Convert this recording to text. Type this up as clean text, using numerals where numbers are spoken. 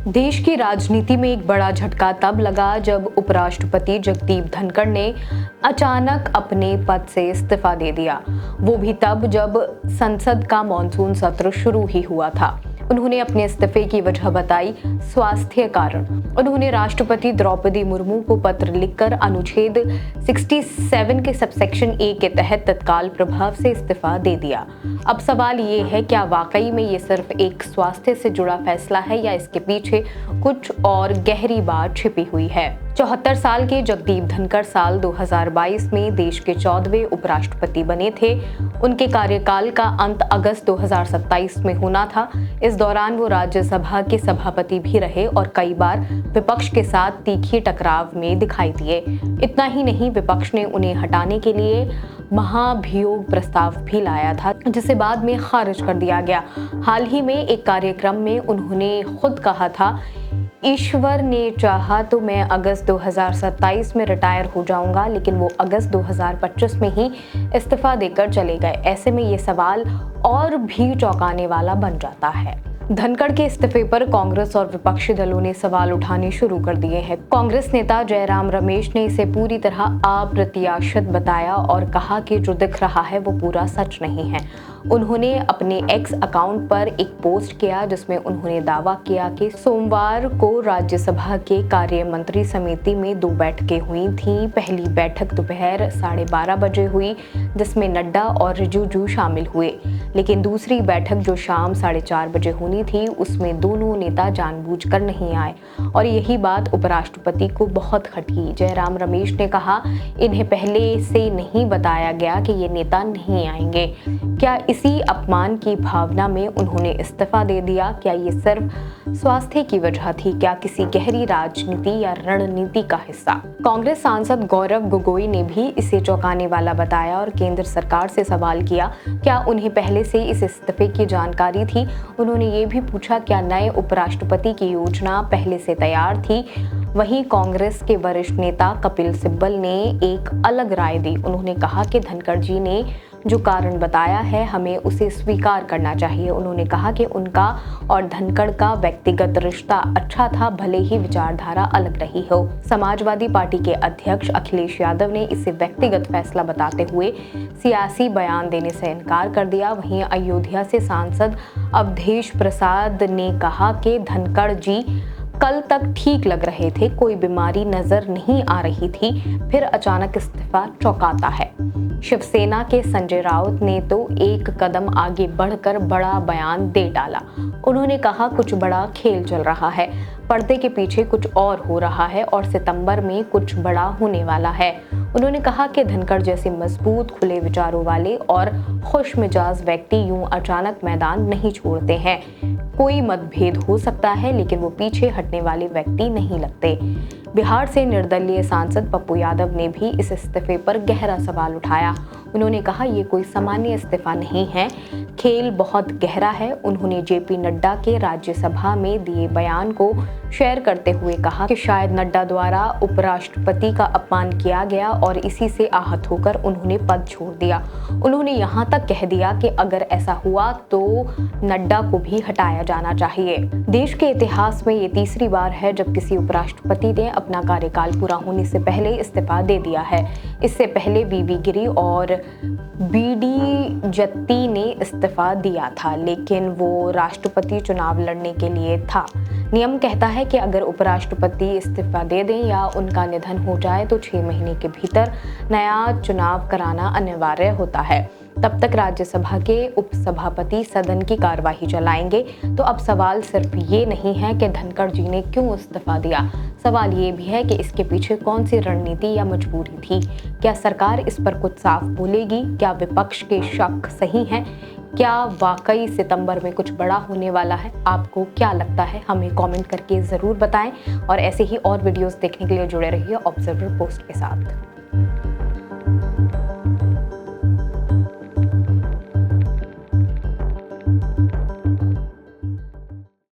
देश की राजनीति में एक बड़ा झटका तब लगा जब उपराष्ट्रपति जगदीप धनखड़ ने अचानक अपने पद से इस्तीफा दे दिया। वो भी तब जब संसद का मॉनसून सत्र शुरू ही हुआ था। उन्होंने अपने इस्तीफे की वजह बताई स्वास्थ्य कारण। उन्होंने राष्ट्रपति द्रौपदी मुर्मू को पत्र लिखकर अनुच्छेद 67 के सबसेक्शन ए के तहत तत्काल प्रभाव से इस्तीफा दे दिया। अब सवाल ये है, क्या वाकई में ये सिर्फ एक स्वास्थ्य से जुड़ा फैसला है या इसके पीछे कुछ और गहरी बात छिपी हुई है। 74 साल के जगदीप धनखड़ साल 2022 में देश के 14वें उपराष्ट्रपति बने थे। उनके कार्यकाल का अंत अगस्त 2027 में होना था। इस दौरान वो राज्यसभा के सभापति भी रहे और कई बार विपक्ष के साथ तीखी टकराव में दिखाई दिए। इतना ही नहीं, विपक्ष ने उन्हें हटाने के लिए महाभियोग प्रस्ताव भी लाया था, जिसे बाद में खारिज कर दिया गया। हाल ही में एक कार्यक्रम में उन्होंने खुद कहा था, ईश्वर ने चाहा तो मैं अगस्त 2027 में रिटायर हो जाऊंगा, लेकिन वो अगस्त 2025 में ही इस्तीफा देकर चले गए। ऐसे में ये सवाल और भी चौंकाने वाला बन जाता है। धनखड़ के इस्तीफे पर कांग्रेस और विपक्षी दलों ने सवाल उठाने शुरू कर दिए हैं। कांग्रेस नेता जयराम रमेश ने इसे पूरी तरह अप्रत्याशित बताया और कहा कि जो दिख रहा है वो पूरा सच नहीं है। उन्होंने अपने एक्स अकाउंट पर एक पोस्ट किया जिसमें उन्होंने दावा किया कि सोमवार को राज्यसभा के कार्य मंत्री समिति में 2 बैठकें हुई थीं। पहली बैठक दोपहर 12:30 बजे हुई, जिसमें नड्डा और रिजिजू शामिल हुए, लेकिन दूसरी बैठक जो शाम 4:30 बजे होनी थी, उसमें दोनों नेता जानबूझकर नहीं आए और यही बात उपराष्ट्रपति को बहुत खटकी। जयराम रमेश ने कहा, इन्हें पहले से नहीं बताया गया कि ये नेता नहीं आएंगे। क्या इसी अपमान की भावना में उन्होंने इस्तीफा दे दिया? क्या ये सिर्फ स्वास्थ्य की वजह थी? क्या किसी गहरी राजनीति या रणनीति का हिस्सा? कांग्रेस सांसद गौरव गोगोई ने भी इसे चौंकाने वाला बताया और केंद्र सरकार से सवाल किया, क्या उन्हें पहले से इस इस्तीफे की जानकारी थी? उन्होंने ये भी पूछा, क्या नए उपराष्ट्रपति की योजना पहले से तैयार थी? वहीं कांग्रेस के वरिष्ठ नेता कपिल सिब्बल ने एक अलग राय दी। उन्होंने कहा कि धनखड़ जी ने जो कारण बताया है, हमें उसे स्वीकार करना चाहिए। उन्होंने कहा कि उनका और धनखड़ का व्यक्तिगत रिश्ता अच्छा था, भले ही विचारधारा अलग रही हो। समाजवादी पार्टी के अध्यक्ष अखिलेश यादव ने इसे व्यक्तिगत फैसला बताते हुए सियासी बयान देने से इनकार कर दिया। वहीं अयोध्या से सांसद अवधेश प्रसाद ने कहा कि धनखड़ जी कल तक ठीक लग रहे थे, कोई बीमारी नजर नहीं आ रही थी, फिर अचानक इस्तीफा चौंकाता है। शिवसेना के संजय राउत ने तो एक कदम आगे बढ़कर बड़ा बयान दे डाला। उन्होंने कहा, कुछ बड़ा खेल चल रहा है, पर्दे के पीछे कुछ और हो रहा है और सितंबर में कुछ बड़ा होने वाला है। उन्होंने कहा कि धनखड़ जैसे मजबूत, खुले विचारों वाले और खुशमिजाज व्यक्ति यूं अचानक मैदान नहीं छोड़ते हैं। कोई मतभेद हो सकता है, लेकिन वो पीछे हटने वाले व्यक्ति नहीं लगते। बिहार से निर्दलीय सांसद पप्पू यादव ने भी इस इस्तीफे पर गहरा सवाल उठाया। उन्होंने कहा, ये कोई सामान्य इस्तीफा नहीं है, खेल बहुत गहरा है। उन्होंने जेपी नड्डा के राज्यसभा में दिए बयान को शेयर करते हुए कहा कि शायद नड्डा द्वारा उपराष्ट्रपति का अपमान किया गया और इसी से आहत होकर उन्होंने पद छोड़ दिया। उन्होंने यहाँ तक कह दिया कि अगर ऐसा हुआ तो नड्डा को भी हटाया जाना चाहिए। देश के इतिहास में ये तीसरी बार है जब किसी उपराष्ट्रपति ने अपना कार्यकाल पूरा होने से पहले इस्तीफा दे दिया है। इससे पहले वीवी गिरी और बीडी जत्ती ने इस्तीफा दिया था, लेकिन वो राष्ट्रपति चुनाव लड़ने के लिए था। नियम कहता है कि अगर उपराष्ट्रपति इस्तीफा दे दें या उनका निधन हो जाए तो 6 महीने के भीतर नया चुनाव कराना अनिवार्य होता है। तब तक राज्यसभा के उपसभापति सदन की कार्यवाही चलाएंगे। तो अब सवाल सिर्फ ये नहीं है कि धनखड़ जी ने क्यों इस्तीफा दिया, सवाल ये भी है कि इसके पीछे कौन सी रणनीति या मजबूरी थी। क्या सरकार इस पर कुछ साफ बोलेगी? क्या विपक्ष के शक सही हैं? क्या वाकई सितंबर में कुछ बड़ा होने वाला है? आपको क्या लगता है? हमें कमेंट करके ज़रूर बताएं और ऐसे ही और वीडियोस देखने के लिए जुड़े रहिए ऑब्जर्वर पोस्ट के साथ।